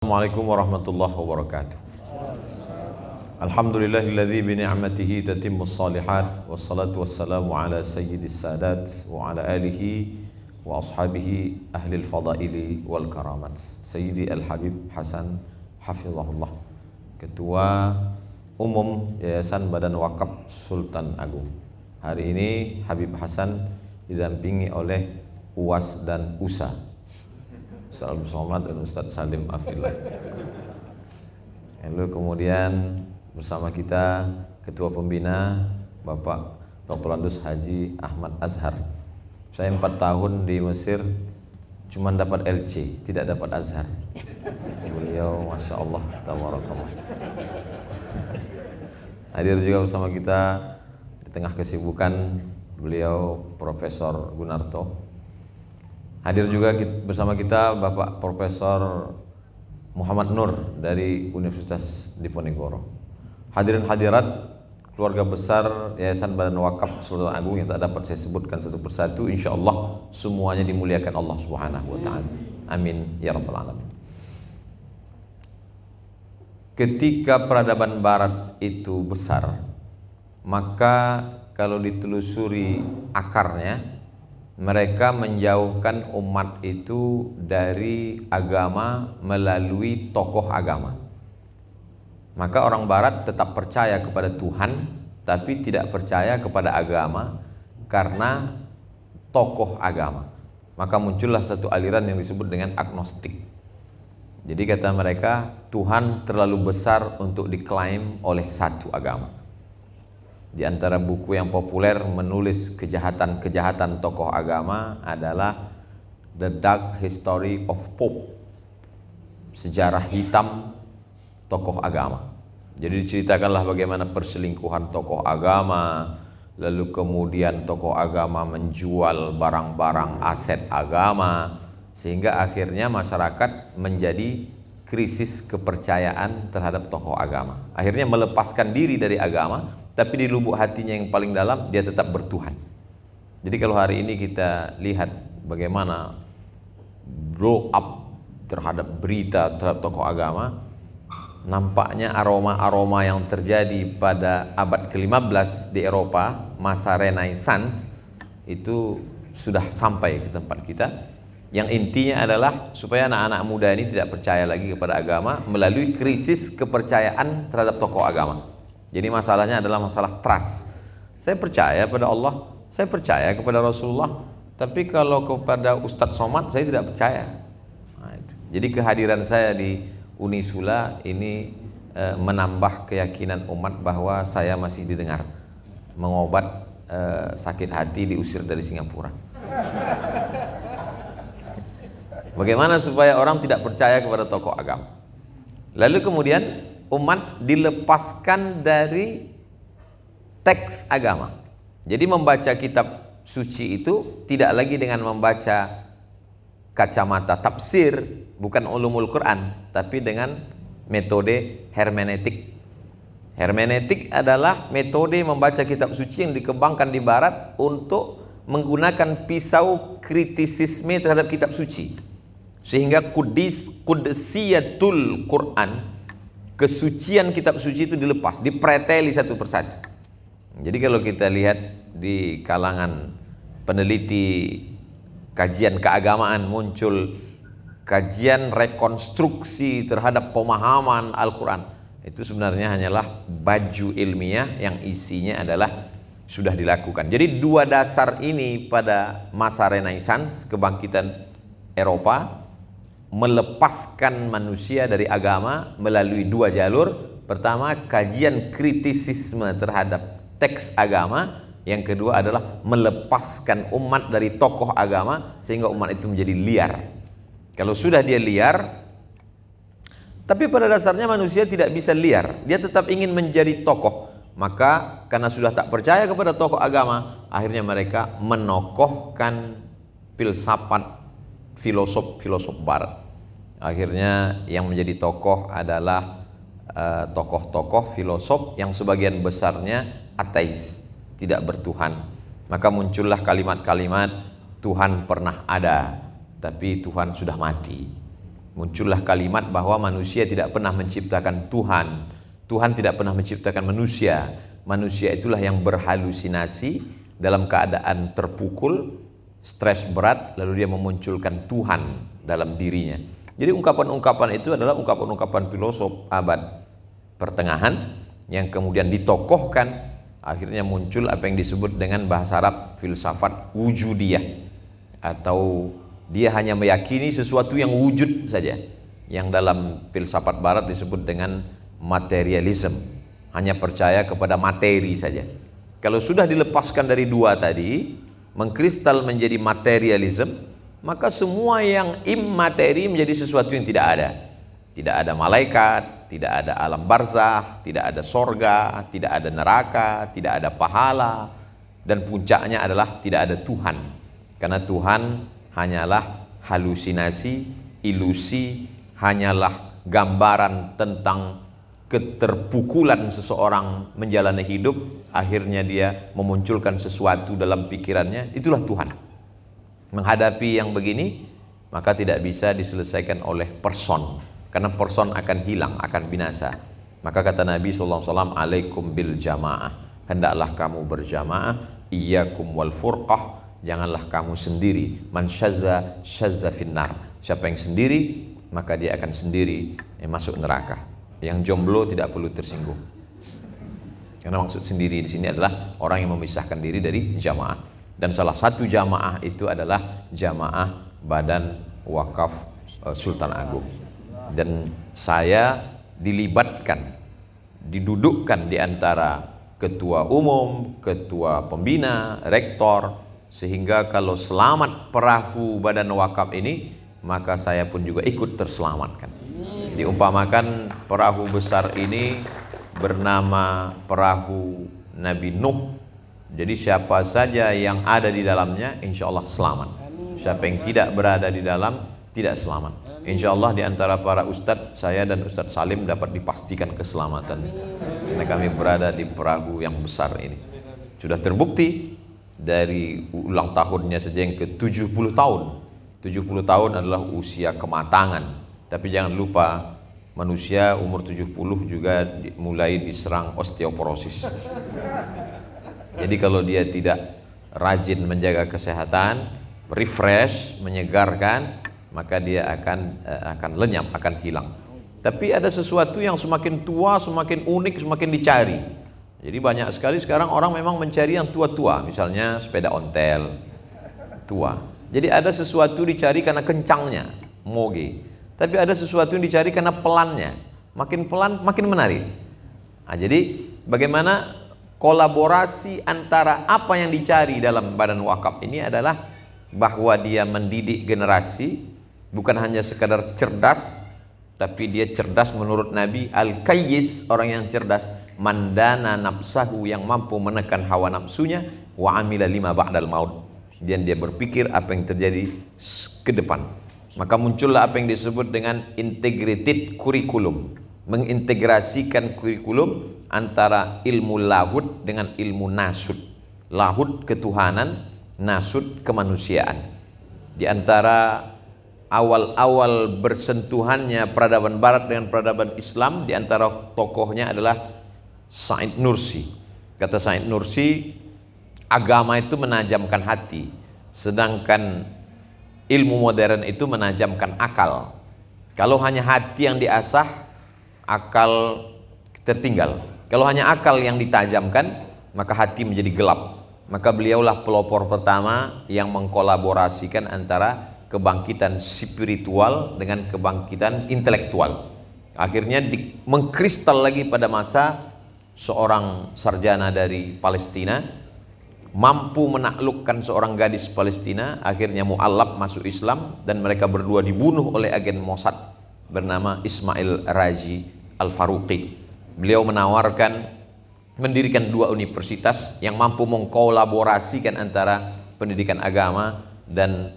Assalamualaikum warahmatullahi wabarakatuh. Alhamdulillahilladzi bi ni'matihi tatimmus shalihat wassalatu wassalamu ala sayyidis sadat wa ala alihi wa ashabihi ahlil fadaili wal karamat. Sayyidi Al-Habib Hasan hafizahullah, Ketua Umum Yayasan Badan Wakaf Sultan Agung. Hari ini Habib Hasan didampingi oleh UAS dan USA, Ustaz Abdul Somad dan Ustaz Salim Afillah. Lalu kemudian bersama kita Ketua Pembina Bapak Dr. Andus Haji Ahmad Azhar. Saya 4 tahun di Mesir cuma dapat LC, tidak dapat Azhar. Beliau Masya Allah tabarakallah. Hadir juga bersama kita di tengah kesibukan beliau Profesor Gunarto. Hadir juga bersama kita Bapak Profesor Muhammad Nur dari Universitas Diponegoro. Hadirin hadirat, keluarga besar Yayasan Badan Wakaf Sultan Agung yang tak dapat saya sebutkan satu persatu, insya Allah semuanya dimuliakan Allah Subhanahu wa Ta'ala. Amin ya Rabbal Alamin. Ketika peradaban Barat itu besar, maka kalau ditelusuri akarnya, mereka menjauhkan umat itu dari agama melalui tokoh agama. Maka orang Barat tetap percaya kepada Tuhan, tapi tidak percaya kepada agama karena tokoh agama. Maka muncullah satu aliran yang disebut dengan agnostik. Jadi kata mereka, Tuhan terlalu besar untuk diklaim oleh satu agama. Di antara buku yang populer menulis kejahatan-kejahatan tokoh agama adalah The Dark History of Pope, sejarah hitam tokoh agama. Jadi diceritakanlah bagaimana perselingkuhan tokoh agama, lalu kemudian tokoh agama menjual barang-barang aset agama, sehingga akhirnya masyarakat menjadi krisis kepercayaan terhadap tokoh agama. Akhirnya melepaskan diri dari agama, tapi di lubuk hatinya yang paling dalam dia tetap bertuhan. Jadi kalau hari ini kita lihat bagaimana blow up terhadap berita terhadap tokoh agama, nampaknya aroma-aroma yang terjadi pada abad ke-15 di Eropa, masa Renaissance, itu sudah sampai ke tempat kita. Yang intinya adalah supaya anak-anak muda ini tidak percaya lagi kepada agama melalui krisis kepercayaan terhadap tokoh agama. Jadi masalahnya adalah masalah trust. Saya percaya pada Allah, saya percaya kepada Rasulullah, tapi kalau kepada Ustadz Somad saya tidak percaya. Nah, itu. Jadi kehadiran saya di Unisula ini menambah keyakinan umat bahwa saya masih didengar. Mengobat sakit hati diusir dari Singapura. Bagaimana supaya orang tidak percaya kepada tokoh agama? Lalu kemudian umat dilepaskan dari teks agama. Jadi membaca kitab suci itu tidak lagi dengan membaca kacamata tafsir, bukan ulumul Quran, tapi dengan metode hermeneutik. Hermeneutik adalah metode membaca kitab suci yang dikembangkan di barat untuk menggunakan pisau kritisisme terhadap kitab suci. Sehingga kuddisiyatul Quran, kesucian kitab suci itu dilepas, dipreteli satu persatu. Jadi kalau kita lihat di kalangan peneliti kajian keagamaan, muncul kajian rekonstruksi terhadap pemahaman Al-Quran. Itu sebenarnya hanyalah baju ilmiah yang isinya adalah sudah dilakukan. Jadi dua dasar ini pada masa Renaissance, kebangkitan Eropa, melepaskan manusia dari agama melalui dua jalur. Pertama, kajian kritisisme terhadap teks agama. Yang kedua adalah melepaskan umat dari tokoh agama sehingga umat itu menjadi liar. Kalau sudah dia liar, tapi pada dasarnya manusia tidak bisa liar, dia tetap ingin menjadi tokoh. Maka karena sudah tak percaya kepada tokoh agama, akhirnya mereka menokohkan filsafat filosof barat. Akhirnya yang menjadi tokoh adalah tokoh-tokoh filosof yang sebagian besarnya ateis, tidak bertuhan. Maka muncullah kalimat-kalimat Tuhan pernah ada, tapi Tuhan sudah mati. Muncullah kalimat bahwa manusia tidak pernah menciptakan Tuhan, Tuhan tidak pernah menciptakan manusia. Manusia itulah yang berhalusinasi dalam keadaan terpukul, stres berat, lalu dia memunculkan Tuhan dalam dirinya. Jadi ungkapan-ungkapan itu adalah ungkapan-ungkapan filosof abad pertengahan yang kemudian ditokohkan, akhirnya muncul apa yang disebut dengan bahasa Arab filsafat wujudiyah, atau dia hanya meyakini sesuatu yang wujud saja, yang dalam filsafat barat disebut dengan materialism, hanya percaya kepada materi saja. Kalau sudah dilepaskan dari dua tadi, mengkristal menjadi materialism, maka semua yang immateri menjadi sesuatu yang tidak ada. Tidak ada malaikat, tidak ada alam barzakh, tidak ada sorga, tidak ada neraka, tidak ada pahala, dan puncaknya adalah tidak ada Tuhan. Karena Tuhan hanyalah halusinasi, ilusi, hanyalah gambaran tentang keterpukulan seseorang menjalani hidup, akhirnya dia memunculkan sesuatu dalam pikirannya, itulah Tuhan. Menghadapi yang begini, maka tidak bisa diselesaikan oleh person, karena person akan hilang, akan binasa. Maka kata Nabi SAW, alaikum bil jamaah, hendaklah kamu berjamaah, iyyakum wal furqah, janganlah kamu sendiri. Man syazza syazza finnar, siapa yang sendiri maka dia akan sendiri masuk neraka. Yang jomblo tidak perlu tersinggung, karena maksud sendiri di sini adalah orang yang memisahkan diri dari jamaah. Dan salah satu jamaah itu adalah jamaah Badan Wakaf Sultan Agung. Dan saya dilibatkan, didudukkan di antara ketua umum, ketua pembina, rektor, sehingga kalau selamat perahu Badan Wakaf ini, maka saya pun juga ikut terselamatkan. Diumpamakan perahu besar ini bernama perahu Nabi Nuh. Jadi siapa saja yang ada di dalamnya insya Allah selamat. Siapa yang tidak berada di dalam tidak selamat. Insya Allah di antara para ustadz, saya dan Ustadz Salim dapat dipastikan keselamatan, karena kami berada di perahu yang besar ini. Sudah terbukti dari ulang tahunnya saja yang ke-70 tahun. 70 tahun adalah usia kematangan. Tapi jangan lupa, manusia umur 70 juga mulai diserang osteoporosis. Jadi kalau dia tidak rajin menjaga kesehatan, refresh, menyegarkan, maka dia akan lenyap, akan hilang. Tapi ada sesuatu yang semakin tua, semakin unik, semakin dicari. Jadi banyak sekali sekarang orang memang mencari yang tua-tua, misalnya sepeda ontel tua. Jadi ada sesuatu dicari karena kencangnya, moge. Tapi ada sesuatu yang dicari karena pelannya, makin pelan makin menarik. Nah, jadi bagaimana kolaborasi antara apa yang dicari dalam Badan Wakaf ini adalah bahwa dia mendidik generasi, bukan hanya sekadar cerdas, tapi dia cerdas menurut Nabi. Al-Kayyis, orang yang cerdas, mandana nafsahu, yang mampu menekan hawa nafsunya, wa amila lima ba'dal maut, dan dia berpikir apa yang terjadi ke depan. Maka muncullah apa yang disebut dengan integrated kurikulum, mengintegrasikan kurikulum antara ilmu lahud dengan ilmu nasud. Lahud ketuhanan, nasud kemanusiaan. Di antara awal-awal bersentuhannya peradaban barat dengan peradaban Islam, di antara tokohnya adalah Said Nursi. Kata Said Nursi, agama itu menajamkan hati, sedangkan ilmu modern itu menajamkan akal. Kalau hanya hati yang diasah, akal tertinggal. Kalau hanya akal yang ditajamkan, maka hati menjadi gelap. Maka beliaulah pelopor pertama yang mengkolaborasikan antara kebangkitan spiritual dengan kebangkitan intelektual. Akhirnya mengkristal lagi pada masa seorang sarjana dari Palestina mampu menaklukkan seorang gadis Palestina, akhirnya mu'allab masuk Islam, dan mereka berdua dibunuh oleh agen Mossad bernama Ismail Raji Al-Faruqi. Beliau menawarkan mendirikan dua universitas yang mampu mengkolaborasikan antara pendidikan agama dan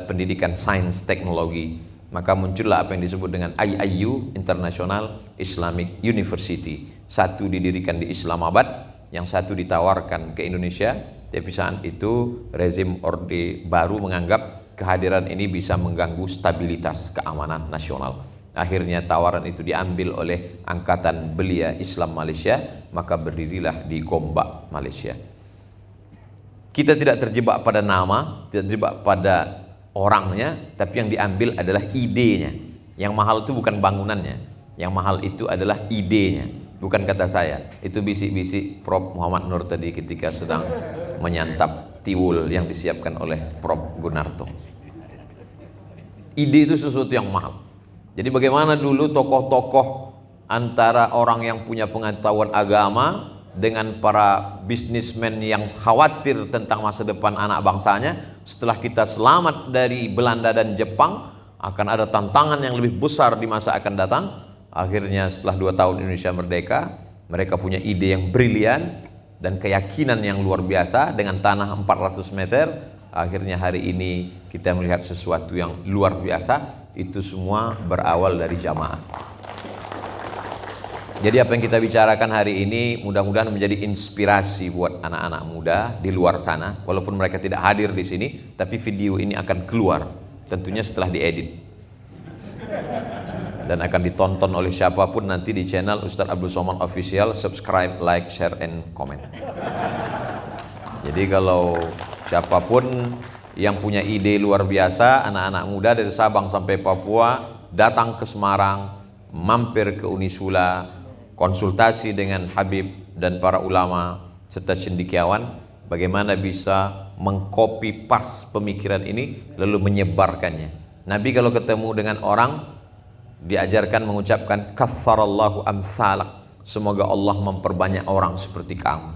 pendidikan sains teknologi. Maka muncullah apa yang disebut dengan IIU, International Islamic University. Satu didirikan di Islamabad, yang satu ditawarkan ke Indonesia. Tapi saat itu rezim Orde Baru menganggap kehadiran ini bisa mengganggu stabilitas keamanan nasional. Akhirnya tawaran itu diambil oleh Angkatan Belia Islam Malaysia, maka berdirilah di Gombak, Malaysia. Kita tidak terjebak pada nama, tidak terjebak pada orangnya, tapi yang diambil adalah idenya. Yang mahal itu bukan bangunannya, yang mahal itu adalah idenya, bukan kata saya. Itu bisik-bisik Prof. Muhammad Nur tadi ketika sedang menyantap tiwul yang disiapkan oleh Prof. Gunarto. Ide itu sesuatu yang mahal. Jadi bagaimana dulu tokoh-tokoh antara orang yang punya pengetahuan agama dengan para bisnismen yang khawatir tentang masa depan anak bangsanya. Setelah kita selamat dari Belanda dan Jepang, akan ada tantangan yang lebih besar di masa akan datang. Akhirnya setelah 2 tahun Indonesia merdeka, mereka punya ide yang brilian dan keyakinan yang luar biasa dengan tanah 400 meter. Akhirnya hari ini kita melihat sesuatu yang luar biasa. Itu semua berawal dari jamaah. Jadi apa yang kita bicarakan hari ini mudah-mudahan menjadi inspirasi buat anak-anak muda di luar sana. Walaupun mereka tidak hadir di sini, tapi video ini akan keluar tentunya setelah diedit dan akan ditonton oleh siapapun nanti di channel Ustadz Abdul Somad Official. Subscribe, like, share, and comment. Jadi kalau siapapun yang punya ide luar biasa, anak-anak muda dari Sabang sampai Papua, datang ke Semarang, mampir ke Unisula, konsultasi dengan Habib dan para ulama serta cendekiawan, bagaimana bisa mengcopy pas pemikiran ini lalu menyebarkannya. Nabi kalau ketemu dengan orang diajarkan mengucapkan katsarallahu amsalak, semoga Allah memperbanyak orang seperti kamu.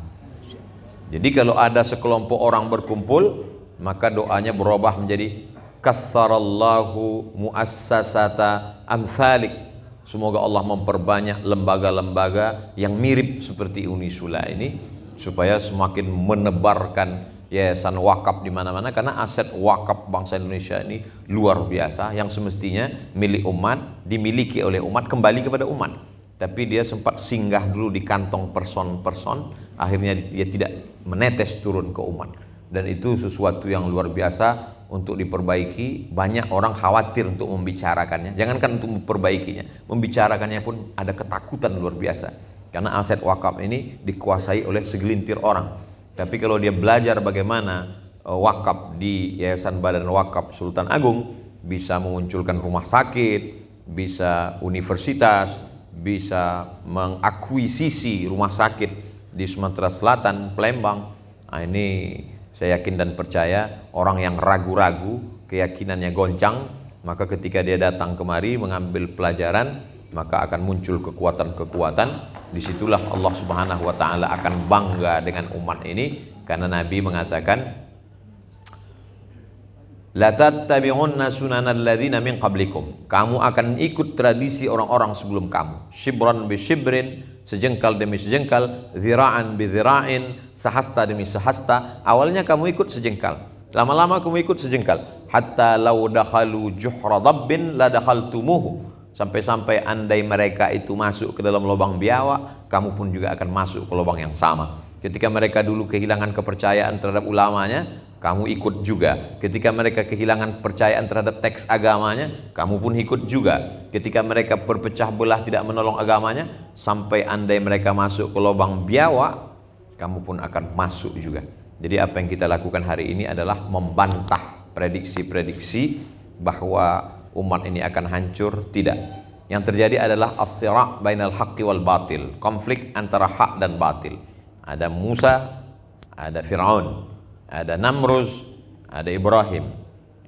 Jadi kalau ada sekelompok orang berkumpul, maka doanya berubah menjadi katsarallahu muassasata amsalik, semoga Allah memperbanyak lembaga-lembaga yang mirip seperti Unisula ini, supaya semakin menebarkan yayasan wakaf di mana-mana. Karena aset wakaf bangsa Indonesia ini luar biasa, yang semestinya milik umat, dimiliki oleh umat, kembali kepada umat. Tapi dia sempat singgah dulu di kantong person-person, akhirnya dia tidak menetes turun ke umat. Dan itu sesuatu yang luar biasa untuk diperbaiki. Banyak orang khawatir untuk membicarakannya, jangankan untuk memperbaikinya, membicarakannya pun ada ketakutan luar biasa. Karena aset wakaf ini dikuasai oleh segelintir orang. Tapi kalau dia belajar bagaimana wakaf di Yayasan Badan Wakaf Sultan Agung, bisa memunculkan rumah sakit, bisa universitas, bisa mengakuisisi rumah sakit di Sumatera Selatan, Palembang. Nah, ini saya yakin dan percaya orang yang ragu-ragu, keyakinannya goncang, maka ketika dia datang kemari mengambil pelajaran, maka akan muncul kekuatan-kekuatan. Disitulah Allah Subhanahu wa Ta'ala akan bangga dengan umat ini, karena Nabi mengatakan, la tattabi'unna sunanal ladzina min qablikum, kamu akan ikut tradisi orang-orang sebelum kamu, shibran bi shibrin, sejengkal demi sejengkal, zira'an bi zira'in, sehasta demi sehasta. Awalnya kamu ikut sejengkal, lama-lama kamu ikut sejengkal, hatta law dakhalu juhra dabbin la dakhaltumuhu, sampai-sampai andai mereka itu masuk ke dalam lubang biawak, kamu pun juga akan masuk ke lubang yang sama. Ketika mereka dulu kehilangan kepercayaan terhadap ulamanya, kamu ikut juga. Ketika mereka kehilangan kepercayaan terhadap teks agamanya, kamu pun ikut juga. Ketika mereka berpecah belah tidak menolong agamanya, sampai andai mereka masuk ke lubang biawak, kamu pun akan masuk juga. Jadi apa yang kita lakukan hari ini adalah membantah prediksi-prediksi bahwa umat ini akan hancur. Tidak. Yang terjadi adalah as-sira' bainal haqqi wal batil, konflik antara hak dan batil. Ada Musa, ada Fir'aun, ada Namruz, ada Ibrahim,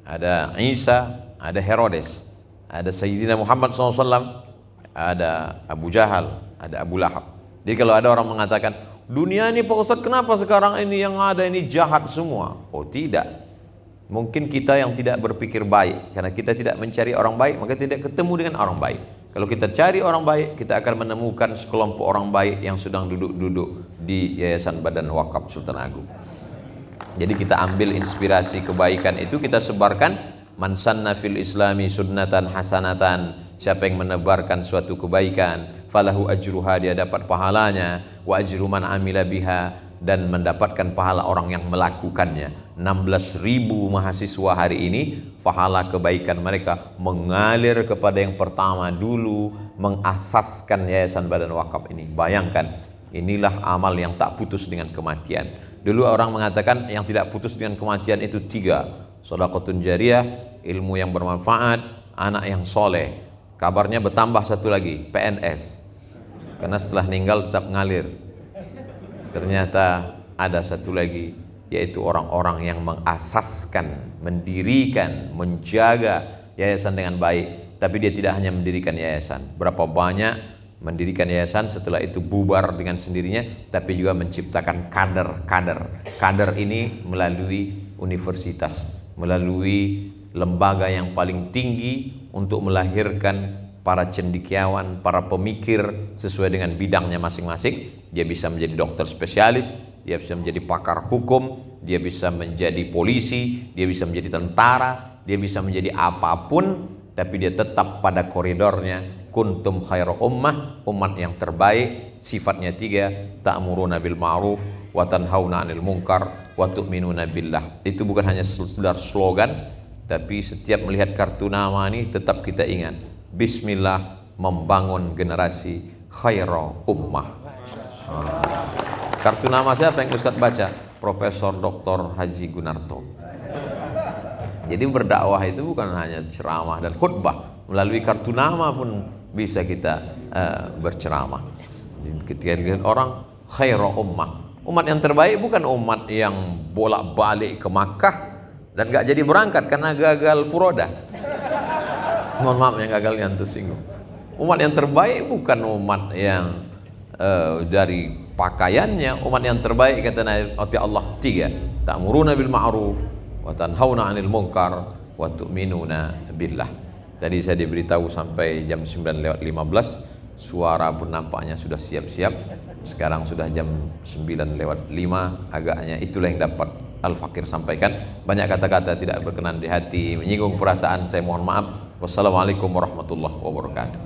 ada Isa, ada Herodes, ada Sayyidina Muhammad SAW, ada Abu Jahal, ada Abu Lahab. Jadi kalau ada orang mengatakan, dunia ini Pak Ustadz kenapa sekarang ini yang ada ini jahat semua? Oh tidak, mungkin kita yang tidak berpikir baik. Karena kita tidak mencari orang baik, maka tidak ketemu dengan orang baik. Kalau kita cari orang baik, kita akan menemukan sekelompok orang baik yang sedang duduk-duduk di Yayasan Badan Wakaf Sultan Agung. Jadi kita ambil inspirasi kebaikan itu, kita sebarkan. Man sanna fil islami sunnatan hasanatan, siapa yang menebarkan suatu kebaikan, falahu ajruha, dia dapat pahalanya, wa ajru man amila biha, dan mendapatkan pahala orang yang melakukannya. 16.000 mahasiswa hari ini, pahala kebaikan mereka mengalir kepada yang pertama dulu mengasaskan Yayasan Badan Wakaf ini. Bayangkan, inilah amal yang tak putus dengan kematian. Dulu orang mengatakan yang tidak putus dengan kematian itu 3: sedekahun jariyah, ilmu yang bermanfaat, anak yang soleh. Kabarnya bertambah satu lagi, PNS, karena setelah meninggal tetap ngalir. Ternyata ada satu lagi, yaitu orang-orang yang mengasaskan, mendirikan, menjaga yayasan dengan baik. Tapi dia tidak hanya mendirikan yayasan, berapa banyak mendirikan yayasan, setelah itu bubar dengan sendirinya, tapi juga menciptakan kader. Kader ini melalui universitas, melalui lembaga yang paling tinggi untuk melahirkan para cendekiawan, para pemikir sesuai dengan bidangnya masing-masing. Dia bisa menjadi dokter spesialis, dia bisa menjadi pakar hukum, dia bisa menjadi polisi, dia bisa menjadi tentara, dia bisa menjadi apapun, tapi dia tetap pada koridornya. Kuntum khairu ummah, umat yang terbaik. Sifatnya 3: ta'muruna bil ma'ruf wa tanhauna 'anil munkar wa tu'minuna billah. Itu bukan hanya sekedar slogan, tapi setiap melihat kartu nama ini tetap kita ingat, bismillah, membangun generasi khairu ummah. Kartu nama siapa yang Ustaz baca? Profesor Dr. Haji Gunarto. Jadi berdakwah itu bukan hanya ceramah dan khutbah, melalui kartu nama pun bisa kita berceramah. Ketika dilihat orang khairu ummah, umat yang terbaik bukan umat yang bolak-balik ke Makkah dan gak jadi berangkat karena gagal furoda. Mohon maaf yang gagal yang tersinggung. Umat yang terbaik bukan umat yang dari pakaiannya. Umat yang terbaik kata Nabi Allah 3: ta'muruna bil ma'ruf wa tanhauna 'anil munkar wa tu'minuna billah. Tadi saya diberitahu sampai jam 9:15, suara pun nampaknya sudah siap-siap. Sekarang sudah jam 9:05, agaknya itulah yang dapat Al-Fakir sampaikan. Banyak kata-kata tidak berkenan di hati, menyinggung perasaan, saya mohon maaf. Wassalamualaikum warahmatullahi wabarakatuh.